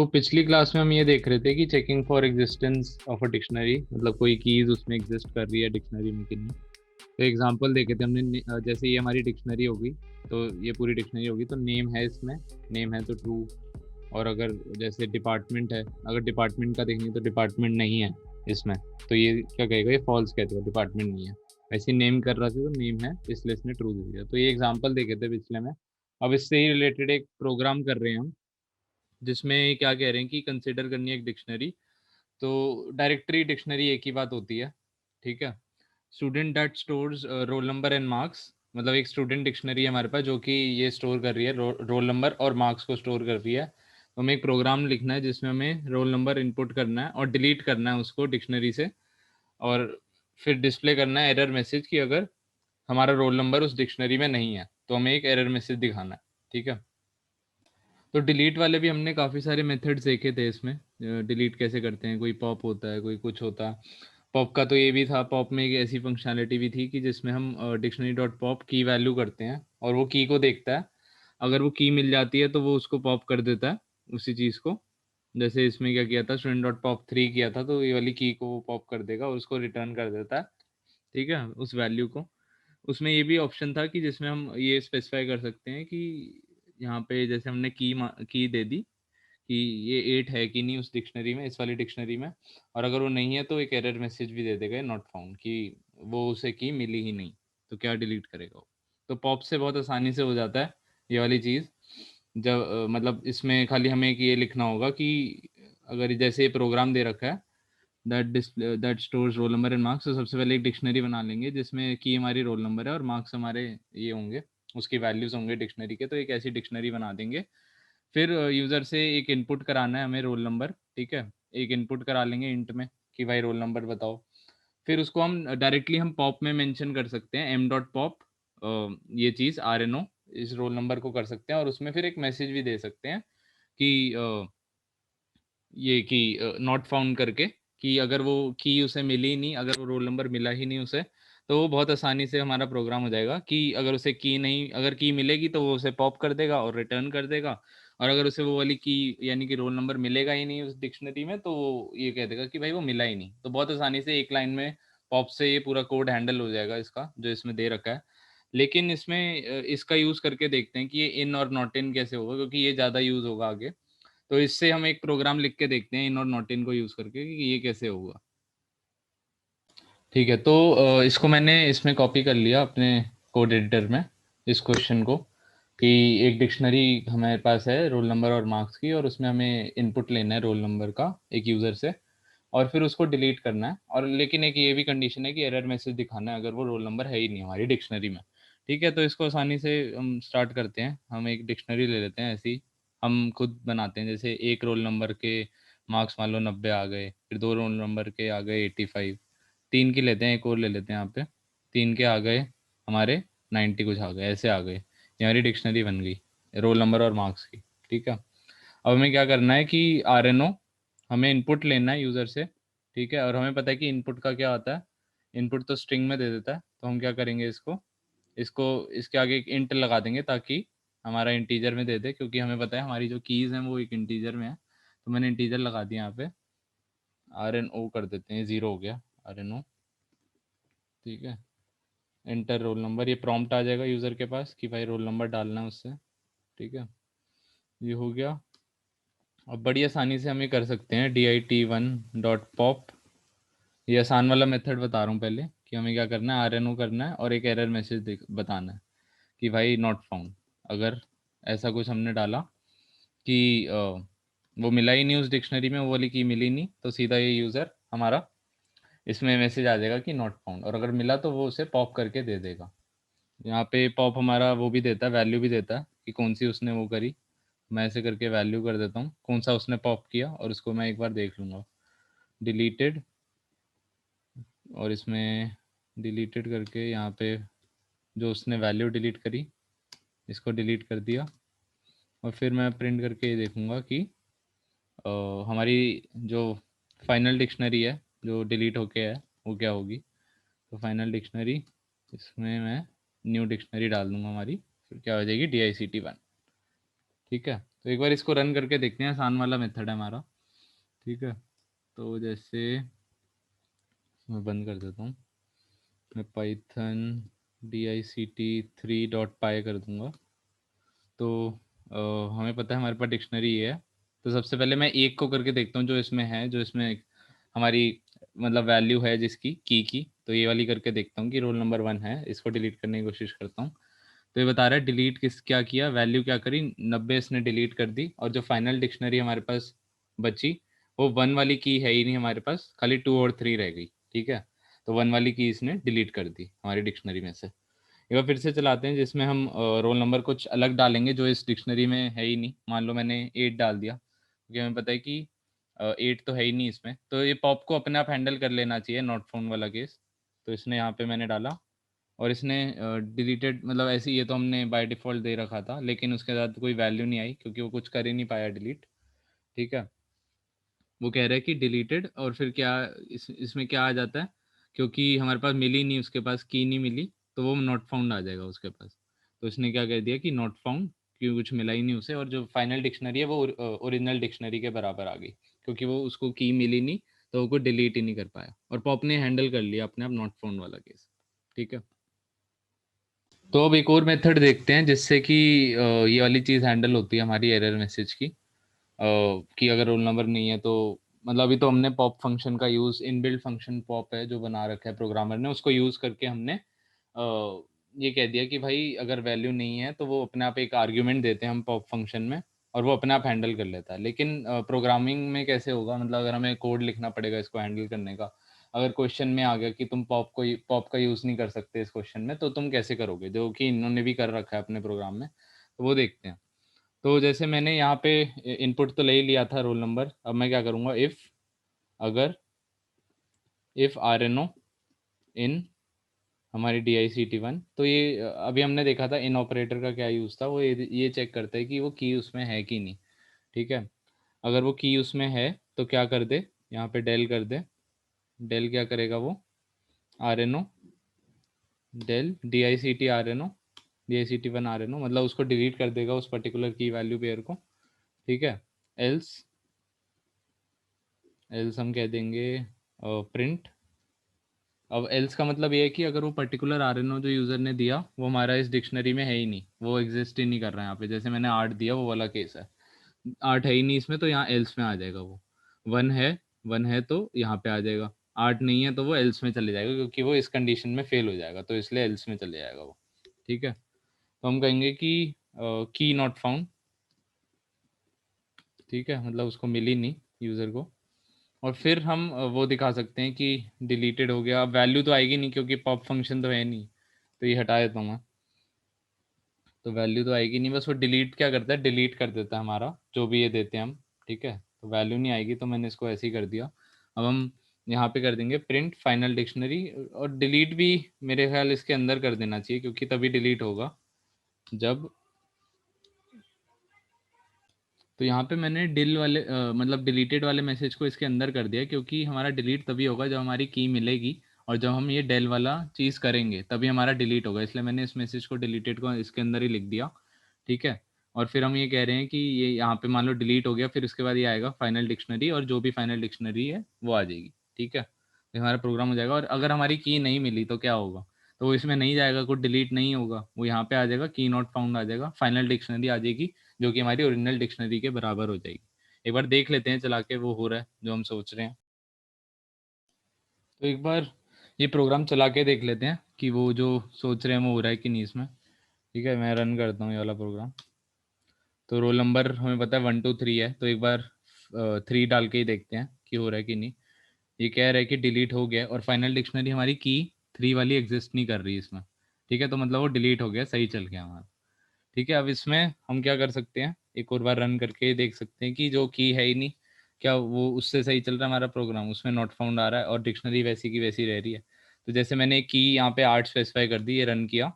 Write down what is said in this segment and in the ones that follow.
पिछली क्लास में हम ये देख रहे थे कि checking for existence of a dictionary, मतलब कोई कीज उसमें एग्जिस्ट कर रही है डिक्शनरी में कि नहीं। तो एग्जांपल देखे थे हमने जैसे ये हमारी डिक्शनरी होगी, तो ये पूरी डिक्शनरी होगी, तो नेम है इसमें, नेम है तो ट्रू। और अगर जैसे डिपार्टमेंट है, अगर डिपार्टमेंट का देखेंगे तो डिपार्टमेंट नहीं है इसमें, तो ये क्या कहेगा, ये फॉल्स कह देगा, डिपार्टमेंट नहीं है। वैसे नेम कर रहा था तो नेम है, इसलिए इसने ट्रू दे दिया। तो ये एग्जांपल देखे थे पिछले में। अब इससे ही रिलेटेड एक प्रोग्राम कर रहे हैं हम, जिसमें क्या कह रहे हैं कि कंसिडर करनी है एक डिक्शनरी। तो डायरेक्टरी डिक्शनरी एक ही बात होती है, ठीक है। Student that stores roll number and marks, मतलब एक स्टूडेंट डिक्शनरी है हमारे पास जो कि ये स्टोर कर रही है, रोल नंबर और मार्क्स को स्टोर कर रही है। तो हमें एक प्रोग्राम लिखना है जिसमें हमें रोल नंबर इनपुट करना है और डिलीट करना है उसको डिक्शनरी से, और फिर डिस्प्ले करना है एरर मैसेज कि अगर हमारा रोल नंबर उस डिक्शनरी में नहीं है तो हमें एक एरर मैसेज दिखाना है, ठीक है। तो डिलीट वाले भी हमने काफ़ी सारे मेथड्स देखे थे इसमें, डिलीट कैसे करते हैं, कोई पॉप होता है, कोई कुछ होता है। पॉप का तो ये भी था, पॉप में एक ऐसी फंक्शनैलिटी भी थी कि जिसमें हम डिक्शनरी डॉट पॉप की वैल्यू करते हैं और वो की को देखता है। अगर वो की मिल जाती है तो वो उसको पॉप कर देता है, उसी चीज़ को। जैसे इसमें क्या किया था, स्टूडेंट डॉट पॉप 3 किया था, तो ये वाली की को वो पॉप कर देगा और उसको रिटर्न कर देता है, ठीक है, उस वैल्यू को। उसमें ये भी ऑप्शन था कि जिसमें हम ये स्पेसिफाई कर सकते हैं कि यहाँ पे जैसे हमने की दे दी कि ये 8 है कि नहीं उस डिक्शनरी में, इस वाली डिक्शनरी में, और अगर वो नहीं है तो एक एरर मैसेज भी दे देगा नॉट फाउंड, कि वो उसे की मिली ही नहीं। तो क्या डिलीट करेगा वो। तो पॉप से बहुत आसानी से हो जाता है ये वाली चीज़। जब मतलब इसमें खाली हमें एक ये लिखना होगा कि अगर जैसे ये प्रोग्राम दे रखा है that stores roll number and marks, तो सबसे पहले एक डिक्शनरी बना लेंगे जिसमें की हमारी रोल नंबर है और मार्क्स हमारे ये होंगे, उसकी वैल्यूज होंगे डिक्शनरी के। तो एक ऐसी डिक्शनरी बना देंगे। फिर यूज़र से एक इनपुट कराना है हमें रोल नंबर, ठीक है। एक इनपुट करा लेंगे इंट में कि भाई रोल नंबर बताओ। फिर उसको हम डायरेक्टली हम पॉप में मेंशन कर सकते हैं, एम डॉट पॉप, ये चीज़ आर एन ओ इस रोल नंबर को कर सकते हैं, और उसमें फिर एक मैसेज भी दे सकते हैं कि ये कि नॉट फाउंड करके, कि अगर वो की उसे मिली ही नहीं, अगर वो रोल नंबर मिला ही नहीं उसे, तो वो बहुत आसानी से हमारा प्रोग्राम हो जाएगा कि अगर उसे की नहीं, अगर की मिलेगी तो वो उसे पॉप कर देगा और रिटर्न कर देगा। और अगर उसे वो वाली की यानी कि रोल नंबर मिलेगा ही नहीं उस डिक्शनरी में, तो वो ये कह देगा कि भाई वो मिला ही नहीं। तो बहुत आसानी से एक लाइन में पॉप से ये पूरा कोड हैंडल हो जाएगा इसका, जो इसमें दे रखा है। लेकिन इसमें इसका यूज़ करके देखते हैं कि ये इन और नॉट इन कैसे होगा, क्योंकि ये ज़्यादा यूज़ होगा आगे। तो इससे हम एक प्रोग्राम लिख के देखते हैं इन और नॉट इन को यूज़ करके कि ये कैसे होगा। ठीक है, तो इसको मैंने इसमें कॉपी कर लिया अपने कोड एडिटर में, इस क्वेश्चन को, कि एक डिक्शनरी हमारे पास है रोल नंबर और मार्क्स की, और उसमें हमें इनपुट लेना है रोल नंबर का एक यूज़र से, और फिर उसको डिलीट करना है। और लेकिन एक ये भी कंडीशन है कि एरर मैसेज दिखाना है अगर वो रोल नंबर है ही नहीं हमारी डिक्शनरी में। ठीक है, तो इसको आसानी से हम स्टार्ट करते हैं। हम एक डिक्शनरी ले लेते हैं ऐसी, हम खुद बनाते हैं। जैसे एक रोल नंबर के मार्क्स मान लो 90 आ गए, फिर 2 रोल नंबर के आ गए 85, 3 की लेते हैं, एक और ले लेते हैं यहाँ पे, 3 के आ गए हमारे 90 कुछ आ गए, ऐसे आ गए, ये हमारी डिक्शनरी बन गई रोल नंबर और मार्क्स की। ठीक है, अब हमें क्या करना है कि आर एन ओ हमें इनपुट लेना है यूज़र से, ठीक है। और हमें पता है कि इनपुट का क्या आता है, इनपुट तो स्ट्रिंग में दे देता है। तो हम क्या करेंगे, इसको इसको इसके आगे एक इंट लगा देंगे ताकि हमारा इंटीजर में दे दे, क्योंकि हमें पता है हमारी जो कीज़ हैं वो एक इंटीजर में है। तो मैंने इंटीजर लगा दिया यहाँ पे, आर एन ओ कर देते हैं, 0 हो गया आर एन ओ, ठीक है। एंटर रोल नंबर, ये प्रॉम्प्ट आ जाएगा यूज़र के पास कि भाई रोल नंबर डालना है उससे, ठीक है। ये हो गया। अब बड़ी आसानी से हम ये कर सकते हैं dit1.pop, ये आसान वाला मेथड बता रहा हूँ पहले, कि हमें क्या करना है, आर एन ओ करना है और एक एरर मैसेज बताना है कि भाई नॉट फाउंड। अगर ऐसा कुछ हमने डाला कि वो मिला ही नहीं उस डिक्शनरी में, वो वाली की मिली नहीं, तो सीधा ये यूज़र हमारा इसमें मैसेज आ जाएगा कि नॉट फाउंड, और अगर मिला तो वो उसे पॉप करके दे देगा। यहाँ पे पॉप हमारा वो भी देता है, वैल्यू भी देता है कि कौन सी उसने वो करी। मैं ऐसे करके वैल्यू कर देता हूँ कौन सा उसने पॉप किया, और उसको मैं एक बार देख लूँगा डिलीटेड, और इसमें डिलीटेड करके यहाँ पे जो उसने वैल्यू डिलीट करी इसको डिलीट कर दिया। और फिर मैं प्रिंट करके ये देखूँगा कि हमारी जो फाइनल डिक्शनरी है जो डिलीट होके है वो क्या होगी। तो फाइनल डिक्शनरी, इसमें मैं न्यू डिक्शनरी डाल दूँगा हमारी, फिर क्या हो जाएगी DICT1, ठीक है। तो एक बार इसको रन करके देखते हैं, आसान वाला मेथड है हमारा। ठीक है, तो जैसे मैं बंद कर देता हूँ, मैं पाइथन dict3.py कर दूंगा। तो हमें पता है हमारे पास डिक्शनरी है। तो सबसे पहले मैं एक को करके देखता हूँ जो इसमें है, जो इसमें हमारी मतलब वैल्यू है जिसकी की। तो ये वाली करके देखता हूँ कि रोल नंबर 1 है, इसको डिलीट करने की कोशिश करता हूँ। तो ये बता रहा है डिलीट किस क्या किया, वैल्यू क्या करी, 90 इसने डिलीट कर दी। और जो फाइनल डिक्शनरी हमारे पास बची वो 1 वाली की है ही नहीं हमारे पास, खाली 2 और 3 रह गई। ठीक है, तो 1 वाली की इसने डिलीट कर दी हमारी डिक्शनरी में से। एक बार फिर से चलाते हैं, जिसमें हम रोल नंबर कुछ अलग डालेंगे जो इस डिक्शनरी में है ही नहीं। मान लो मैंने 8 डाल दिया, क्योंकि हमें पता है कि 8 तो है ही नहीं इसमें, तो ये पॉप को अपने आप हैंडल कर लेना चाहिए, नॉट फाउंड वाला केस। तो इसने यहाँ पे मैंने डाला और इसने डिलीटेड, मतलब ऐसे ये तो हमने बाय डिफ़ॉल्ट दे रखा था, लेकिन उसके साथ कोई वैल्यू नहीं आई क्योंकि वो कुछ कर ही नहीं पाया डिलीट। ठीक है, वो कह रहा है कि डिलीटेड, और फिर क्या इसमें क्या आ जाता है, क्योंकि हमारे पास मिली नहीं, उसके पास की नहीं मिली, तो वो नॉट फाउंड आ जाएगा उसके पास। तो इसने क्या कह दिया कि नॉट फाउंड, क्योंकि कुछ मिला ही नहीं उसे, और जो फाइनल डिक्शनरी है वो ओरिजिनल डिक्शनरी के बराबर आ गई, क्योंकि वो उसको की मिली नहीं, तो वो कुछ डिलीट ही नहीं कर पाया, और पॉप ने हैंडल कर लिया अपने आप नॉट फाउंड वाला केस। ठीक है, तो अब एक और मेथड देखते हैं जिससे कि ये वाली चीज़ हैंडल होती है हमारी एरर मैसेज की, कि अगर रोल नंबर नहीं है तो, मतलब अभी तो हमने पॉप फंक्शन का यूज़, इनबिल्ट फंक्शन पॉप है जो बना रखा है प्रोग्रामर ने, उसको यूज़ करके हमने ये कह दिया कि भाई अगर वैल्यू नहीं है तो वो अपने आप एक आर्ग्यूमेंट देते हैं हम पॉप फंक्शन में, और वो अपने आप हैंडल कर लेता है। लेकिन प्रोग्रामिंग में कैसे होगा, मतलब अगर हमें कोड लिखना पड़ेगा इसको हैंडल करने का, अगर क्वेश्चन में आ गया कि तुम पॉप का यूज़ नहीं कर सकते इस क्वेश्चन में, तो तुम कैसे करोगे, जो कि इन्होंने भी कर रखा है अपने प्रोग्राम में। तो वो देखते हैं। तो जैसे मैंने यहाँ पे इनपुट तो ले ही लिया था रोल नंबर, अब मैं क्या करूँगा, अगर इफ़ आर एन ओ इन हमारी dict1, तो ये अभी हमने देखा था इन ऑपरेटर का क्या यूज़ था, वो ये चेक करता है कि वो की उसमें है कि नहीं। ठीक है, अगर वो की उसमें है तो क्या कर दे, यहाँ पे डेल कर दे। डेल क्या करेगा वो, R N O del dict1 R N O, मतलब उसको डिलीट कर देगा उस पर्टिकुलर की वैल्यू पेयर को। ठीक है, एल्स एल्स हम कह देंगे प्रिंट। अब एल्स का मतलब ये है कि अगर वो पर्टिकुलर आर एन ओ जो यूज़र ने दिया वो हमारा इस डिक्शनरी में है ही नहीं, वो एग्जिस्ट ही नहीं कर रहा है यहाँ पे, जैसे मैंने 8 दिया वो वाला केस है, 8 है ही नहीं इसमें, तो यहाँ एल्स में आ जाएगा वो। 1 है, 1 है तो यहाँ पे आ जाएगा, 8 नहीं है तो वो एल्स में चले जाएगा, क्योंकि वो इस कंडीशन में फेल हो जाएगा, तो इसलिए एल्स में चले जाएगा वो। ठीक है, तो हम कहेंगे कि की नॉट फाउंड। ठीक है, मतलब उसको मिली नहीं यूज़र को। और फिर हम वो दिखा सकते हैं कि डिलीटेड हो गया। अब वैल्यू तो आएगी नहीं क्योंकि पॉप फंक्शन तो है नहीं, तो ये हटा देता हूँ मैं। तो वैल्यू तो आएगी नहीं, बस वो डिलीट क्या करता है, डिलीट कर देता है हमारा जो भी ये देते हैं हम। ठीक है, तो वैल्यू नहीं आएगी, तो मैंने इसको ऐसे ही कर दिया। अब हम यहाँ पे कर देंगे प्रिंट फाइनल डिक्शनरी, और डिलीट भी मेरे ख्याल इसके अंदर कर देना चाहिए, क्योंकि तभी डिलीट होगा जब, तो यहाँ पे मैंने डिल वाले मतलब डिलीटेड वाले मैसेज को इसके अंदर कर दिया, क्योंकि हमारा डिलीट तभी होगा जब हमारी की मिलेगी, और जब हम ये डेल वाला चीज़ करेंगे तभी हमारा डिलीट होगा, इसलिए मैंने इस मैसेज को डिलीटेड को इसके अंदर ही लिख दिया। ठीक है, और फिर हम ये कह रहे हैं कि ये यहाँ पे मान लो डिलीट हो गया, फिर उसके बाद ये आएगा फाइनल डिक्शनरी, और जो भी फाइनल डिक्शनरी है वो आ जाएगी। ठीक है, तो हमारा प्रोग्राम हो जाएगा। और अगर हमारी की नहीं मिली तो क्या होगा, तो वो इसमें नहीं जाएगा, कुछ डिलीट नहीं होगा, वो यहाँ पे आ जाएगा, की नॉट फाउंड आ जाएगा, फाइनल डिक्शनरी आ जाएगी, जो कि हमारी ओरिजिनल डिक्शनरी के बराबर हो जाएगी। एक बार देख लेते हैं चला के वो हो रहा है जो हम सोच रहे हैं। तो एक बार ये प्रोग्राम चला के देख लेते हैं कि वो जो सोच रहे हैं वो हो रहा है कि नहीं इसमें। ठीक है, मैं रन करता हूँ ये वाला प्रोग्राम। तो रोल नंबर हमें पता है 1 2 3 है, तो एक बार 3 डाल के ही देखते हैं कि हो रहा है कि नहीं। ये कह रहा है कि डिलीट हो गया, और फाइनल डिक्शनरी हमारी की 3 वाली एग्जिस्ट नहीं कर रही इसमें। ठीक है, तो मतलब वो डिलीट हो गया, सही चल गया हमारा। ठीक है, अब इसमें हम क्या कर सकते हैं, एक और बार रन करके देख सकते हैं कि जो की है ही नहीं, क्या वो उससे सही चल रहा है हमारा प्रोग्राम, उसमें नॉट फाउंड आ रहा है और डिक्शनरी वैसी की वैसी रह रही है। तो जैसे मैंने एक की यहाँ पे 8 स्पेसिफाई कर दी, ये रन किया,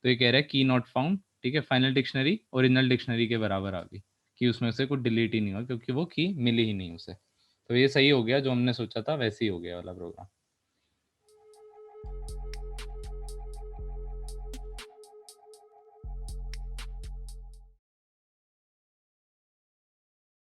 तो ये कह रहा है की नॉट फाउंड। ठीक है, फाइनल डिक्शनरी ओरिजिनल डिक्शनरी के बराबर आ गई, कि उसमें से कुछ डिलीट ही नहीं हुआ क्योंकि वो की मिली ही नहीं उसे। तो ये सही हो गया, जो हमने सोचा था वैसे ही हो गया वाला प्रोग्राम।